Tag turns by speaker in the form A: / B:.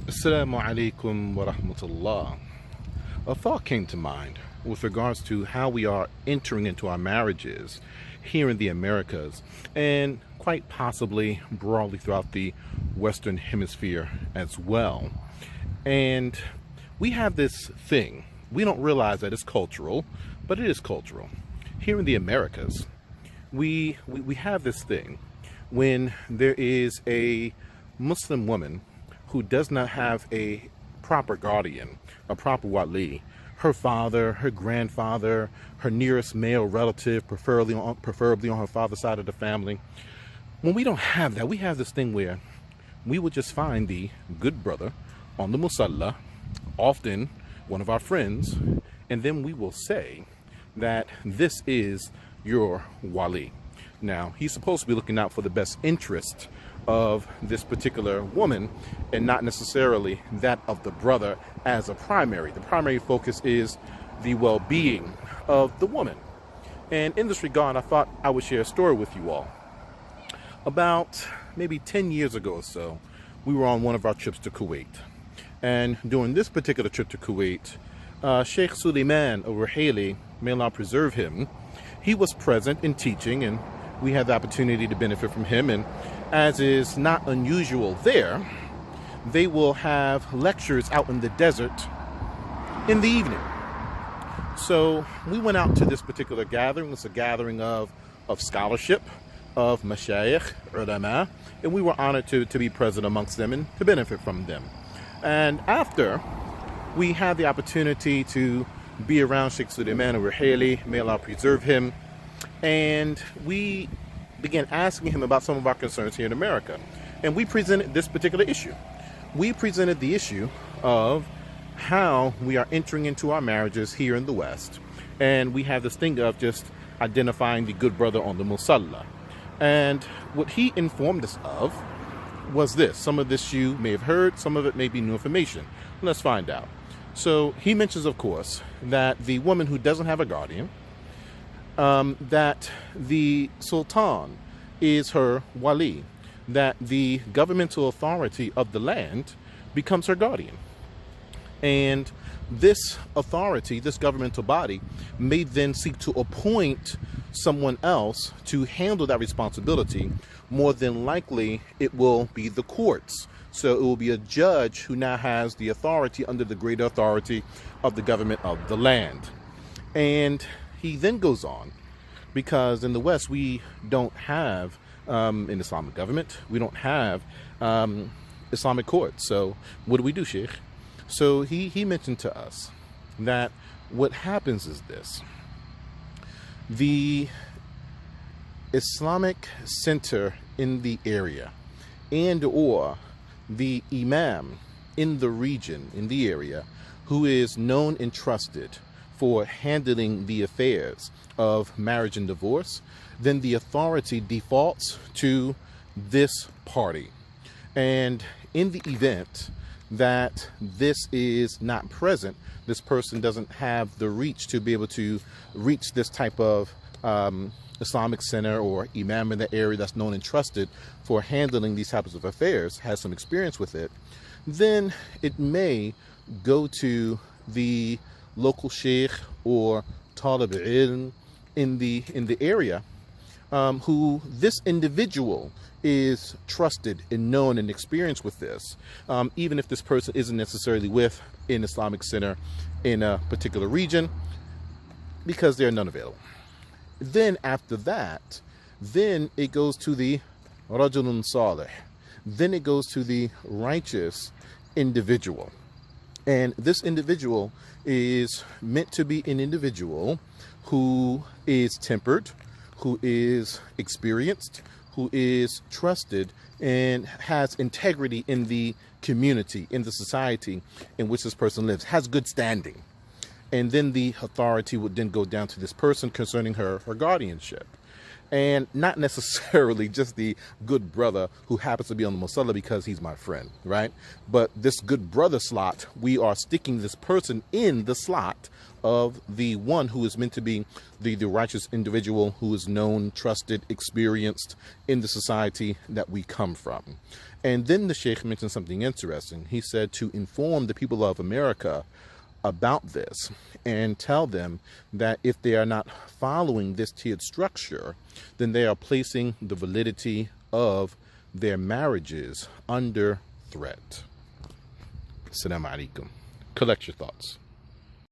A: Assalamu alaikum wa rahmatullah. A thought came to mind with regards to how we are entering into our marriages here in the Americas and quite possibly broadly throughout the Western Hemisphere as well. And we have this thing. We don't realize that it's cultural, but it is cultural. Here in the Americas, we have this thing when there is a Muslim woman who does not have a proper guardian, a proper wali, her father, her grandfather, her nearest male relative, preferably on her father's side of the family. When we don't have that, we have this thing where we will just find the good brother on the musalla, often one of our friends, and then we will say that this is your wali. Now, he's supposed to be looking out for the best interest of this particular woman and not necessarily that of the brother as a primary. The primary focus is the well-being of the woman. And in this regard, I thought I would share a story with you all. About maybe 10 years ago or so, we were on one of our trips to Kuwait. And during this particular trip to Kuwait, Sheikh Suleiman al-Ruhaili, may Allah preserve him, he was present in teaching, and we had the opportunity to benefit from him. And as is not unusual there, they will have lectures out in the desert in the evening. So we went out to this particular gathering. It's a gathering of scholarship, of mashayikh, ulama, and we were honored to be present amongst them and to benefit from them. And after, we had the opportunity to be around Sheikh Suleiman al-Ruhaili, may Allah preserve him, and we began asking him about some of our concerns here in America. And we presented this particular issue. We presented the issue of how we are entering into our marriages here in the West. And we have this thing of just identifying the good brother on the musalla. And what he informed us of was this. Some of this you may have heard, some of it may be new information. Let's find out. So he mentions, of course, that the woman who doesn't have a guardian, that the sultan is her wali, that the governmental authority of the land becomes her guardian. And this authority, this governmental body, may then seek to appoint someone else to handle that responsibility. More than likely, it will be the courts. So it will be a judge who now has the authority under the greater authority of the government of the land. And he then goes on, because in the West, we don't have an Islamic government. We don't have Islamic courts. So what do, Sheikh? So he mentioned to us that what happens is this. The Islamic center in the area and or the imam in the region, in the area, who is known and trusted for handling the affairs of marriage and divorce, then the authority defaults to this party. And in the event that this is not present, this person doesn't have the reach to be able to reach this type of Islamic center or imam in the area that's known and trusted for handling these types of affairs, has some experience with it, then it may go to the local sheikh or talib ilm in the area, who this individual is trusted and known and experienced with this, even if this person isn't necessarily with an Islamic center in a particular region, because there are none available. Then after that, then it goes to the rajulun salih. Then it goes to the righteous individual. And this individual is meant to be an individual who is tempered, who is experienced, who is trusted, and has integrity in the community, in the society in which this person lives, has good standing. And then the authority would then go down to this person concerning her guardianship. And not necessarily just the good brother who happens to be on the Musalla because he's my friend, right? But this good brother slot, we are sticking this person in the slot of the one who is meant to be the righteous individual who is known, trusted, experienced in the society that we come from. And then the Sheikh mentioned something interesting. He said to inform the people of America about this and tell them that if they are not following this tiered structure, then they are placing the validity of their marriages under threat. Assalamu alaikum. Collect your thoughts.